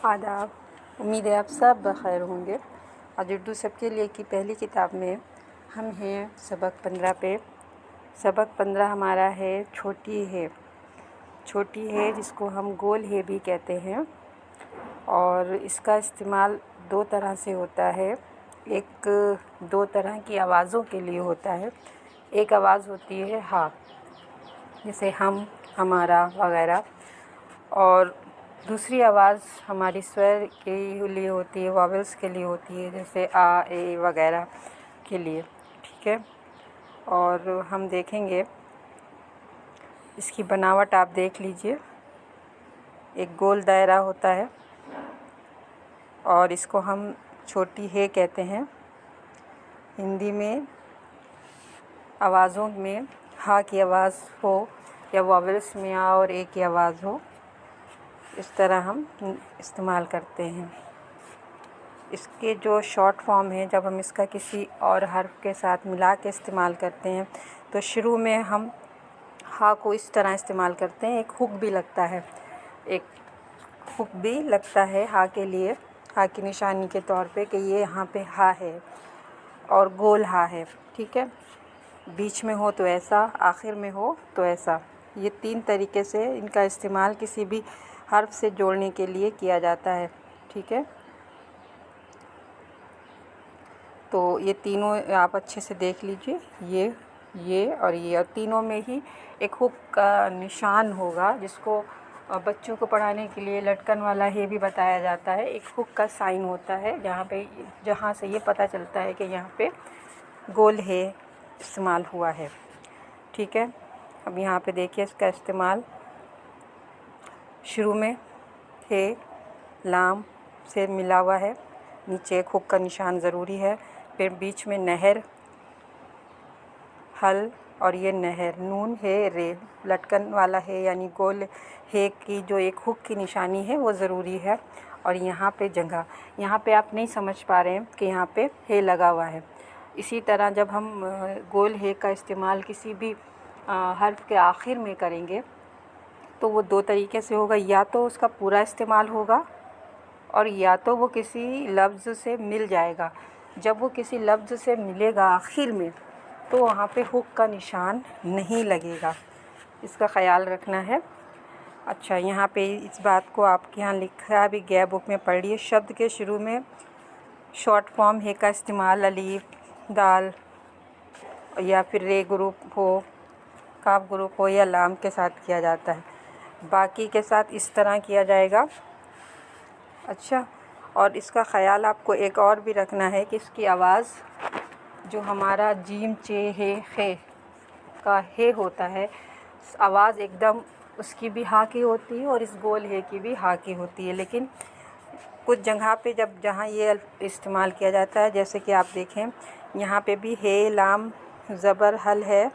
आदाब। उम्मीद है आप सब बखैर होंगे। आज उर्दू सबके लिए की पहली किताब में हम हैं सबक 15 पे। सबक 15 हमारा है छोटी है। छोटी है जिसको हम गोल है भी कहते हैं, और इसका इस्तेमाल दो तरह से होता है। एक दो तरह की आवाज़ों के लिए होता है। एक आवाज़ होती है हा, जैसे हम, हमारा वगैरह, और दूसरी आवाज़ हमारी स्वर के लिए होती है, वॉवेल्स के लिए होती है, जैसे आ, ए वगैरह के लिए। ठीक है, और हम देखेंगे इसकी बनावट। आप देख लीजिए, एक गोल दायरा होता है और इसको हम छोटी है कहते हैं। हिंदी में आवाज़ों में हा की आवाज़ हो या वॉवेल्स में आ और ए की आवाज़ हो, इस तरह हम इस्तेमाल करते हैं। इसके जो शॉर्ट फॉर्म है, जब हम इसका किसी और हर्फ के साथ मिला के इस्तेमाल करते हैं तो शुरू में हम हा को इस तरह इस्तेमाल करते हैं। एक हुक भी लगता है, एक हुक भी लगता है हा के लिए, हा की निशानी के तौर पे कि ये यहाँ पे हा है और गोल हा है। ठीक है, बीच में हो तो ऐसा, आखिर में हो तो ऐसा। ये तीन तरीके से इनका इस्तेमाल किसी भी हर्फ से जोड़ने के लिए किया जाता है। ठीक है, तो ये तीनों आप अच्छे से देख लीजिए, ये और तीनों में ही एक हुक का निशान होगा, जिसको बच्चों को पढ़ाने के लिए लटकन वाला है भी बताया जाता है। एक हुक का साइन होता है जहाँ से ये पता चलता है कि यहाँ पे गोल है इस्तेमाल हुआ है। ठीक है, अब यहाँ पे देखिए इसका इस्तेमाल शुरू में है लाम से मिला हुआ है, नीचे एक हुक का निशान ज़रूरी है, फिर बीच में नहर, हल, और ये नहर, नून है, रे, लटकन वाला है यानी गोल है की जो एक हुक की निशानी है वो ज़रूरी है। और यहाँ पे जगह, यहाँ पे आप नहीं समझ पा रहे हैं कि यहाँ पे है लगा हुआ है। इसी तरह जब हम गोल है का इस्तेमाल किसी भी हर्फ के आखिर में करेंगे तो वो दो तरीके से होगा, या तो उसका पूरा इस्तेमाल होगा और या तो वो किसी लफ्ज़ से मिल जाएगा। जब वो किसी लफ्ज़ से मिलेगा आखिर में तो वहाँ पे हुक का निशान नहीं लगेगा, इसका ख़याल रखना है। अच्छा, यहाँ पे इस बात को आपके यहाँ लिखा है, अभी गैप बुक में पढ़ लिए। शब्द के शुरू में शॉर्ट फॉर्म है का इस्तेमाल अलीफ, दाल या फिर रे ग्रुप हो, काफ ग्रुप हो या लाम के साथ किया जाता है। बाकी के साथ इस तरह किया जाएगा। अच्छा, और इसका ख़याल आपको एक और भी रखना है कि इसकी आवाज़ जो हमारा जीम, चे, हे, खे का हे होता है, आवाज़ एकदम उसकी भी हा की होती है और इस गोल हे की भी हा की होती है। लेकिन कुछ जगह पे जहाँ ये इस्तेमाल किया जाता है, जैसे कि आप देखें यहाँ पे भी हे लाम ज़बर हल है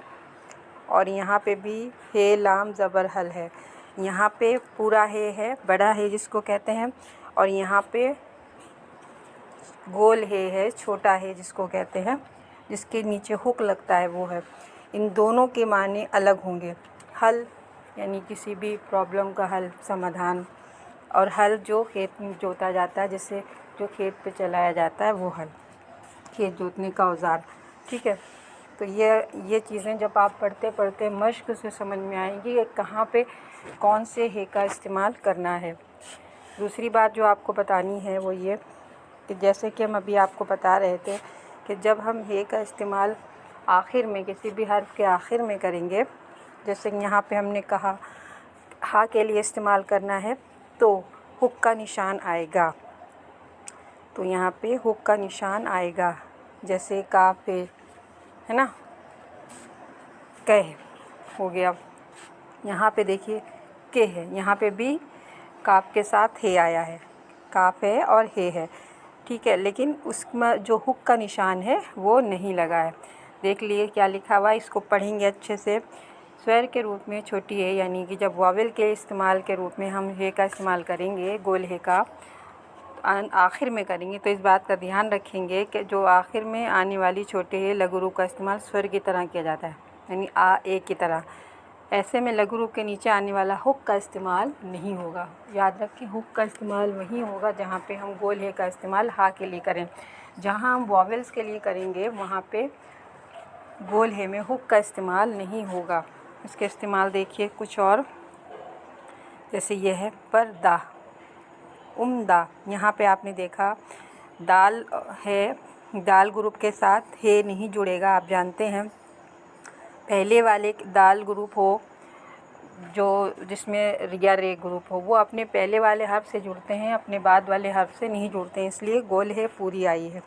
और यहाँ पे भी हे लाम ज़बर हल है। यहाँ पे पूरा है बड़ा है जिसको कहते हैं, और यहाँ पे गोल है छोटा है जिसको कहते हैं, जिसके नीचे हुक लगता है वो है। इन दोनों के माने अलग होंगे। हल यानी किसी भी प्रॉब्लम का हल, समाधान, और हल जो खेत में जोता जाता है, जिससे जो खेत पे चलाया जाता है वो हल, खेत जोतने का औज़ार। ठीक है, तो ये चीज़ें जब आप पढ़ते पढ़ते मश्क से समझ में आएंगी कि कहाँ पे कौन से हे का इस्तेमाल करना है। दूसरी बात जो आपको बतानी है वो ये कि जैसे कि हम अभी आपको बता रहे थे कि जब हम हे का इस्तेमाल आखिर में किसी भी हर्फ के आखिर में करेंगे, जैसे यहाँ पे हमने कहा हा के लिए इस्तेमाल करना है तो हुक का निशान आएगा, तो यहाँ पे हुक का निशान आएगा। जैसे काफ है ना, कह हो गया। यहाँ पे देखिए के है, यहाँ पे भी काफ के साथ हे आया है, काफ है और हे है। ठीक है, लेकिन उसमें जो हुक का निशान है वो नहीं लगा है। देख लिए क्या लिखा हुआ है, इसको पढ़ेंगे अच्छे से। स्वर के रूप में छोटी है, यानी कि जब वावेल के इस्तेमाल के रूप में हम हे का इस्तेमाल करेंगे, गोल हे का आखिर में करेंगे, तो इस बात का ध्यान रखेंगे कि जो आखिर में आने वाली छोटे हे लघु रूप का इस्तेमाल स्वर की तरह किया जाता है, यानी आ, ए की तरह। ایسے میں لघو روپ کے نیچے آنے والا ہک کا استعمال نہیں ہوگا۔ یاد رکھیں ہک کا استعمال وہیں ہوگا جہاں پہ ہم گول ہے کا استعمال ہا کے لیے کریں۔ جہاں ہم واولس کے لیے کریں گے وہاں پہ گول ہے میں ہک کا استعمال نہیں ہوگا۔ اس کے استعمال دیکھیے کچھ اور، جیسے یہ ہے پردہ، عمدہ۔ یہاں پہ آپ نے دیکھا دال ہے، دال گروپ کے ساتھ ہے نہیں جڑے گا، آپ جانتے ہیں۔ پہلے والے دال گروپ ہو جو جس میں یا رے گروپ ہو، وہ اپنے پہلے والے حرف سے جڑتے ہیں، اپنے بعد والے حرف سے نہیں جڑتے ہیں، اس لیے گول ہے پوری آئی ہے۔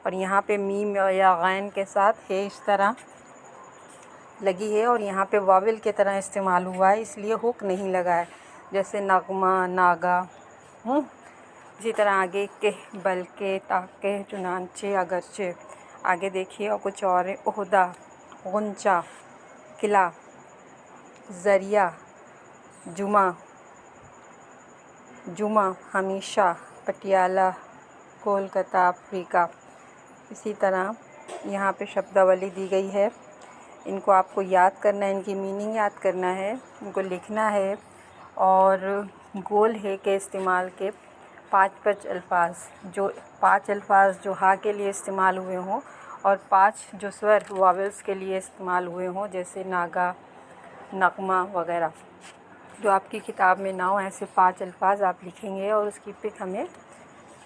اور یہاں پہ میم یا غین کے ساتھ ہے اس طرح لگی ہے، اور یہاں پہ واول کی طرح استعمال ہوا ہے، اس لیے ہک نہیں لگا ہے، جیسے نغمہ، ناگا۔ اسی طرح آگے کہ، بلکہ، تاکہ، چنانچہ، اگرچہ۔ آگے دیکھیے اور کچھ اور ہے، عہدہ، غنچہ، قلعہ، ذریعہ، جمعہ، جمعہ، ہمیشہ، پٹیالہ، کولکتہ، افریقہ۔ اسی طرح یہاں پہ شبداولی دی گئی ہے، ان کو آپ کو یاد کرنا ہے، ان کی میننگ یاد کرنا ہے، ان کو لکھنا ہے، اور گول ہے کے استعمال کے 5 الفاظ، جو 5 الفاظ جو ہا کے لیے استعمال ہوئے ہوں، اور 5 جو سور واولس کے لیے استعمال ہوئے ہوں، جیسے ناگا، نغمہ وغیرہ۔ جو آپ کی کتاب میں نہ ہو ایسے 5 الفاظ آپ لکھیں گے اور اس کی پک ہمیں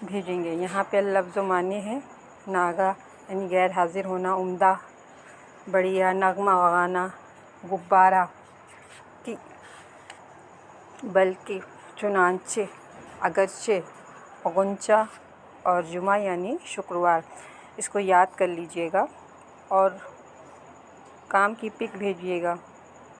بھیجیں گے۔ یہاں پہ لفظ و معنی ہے، ناگا یعنی غیر حاضر ہونا، عمدہ بڑھیا، نغمہ گانا، غبارہ، بلکہ، چنانچہ، اگرچہ، غنچہ، اور جمعہ یعنی شکروار۔ اس کو یاد کر لیجئے گا اور کام کی پک بھیجیے گا۔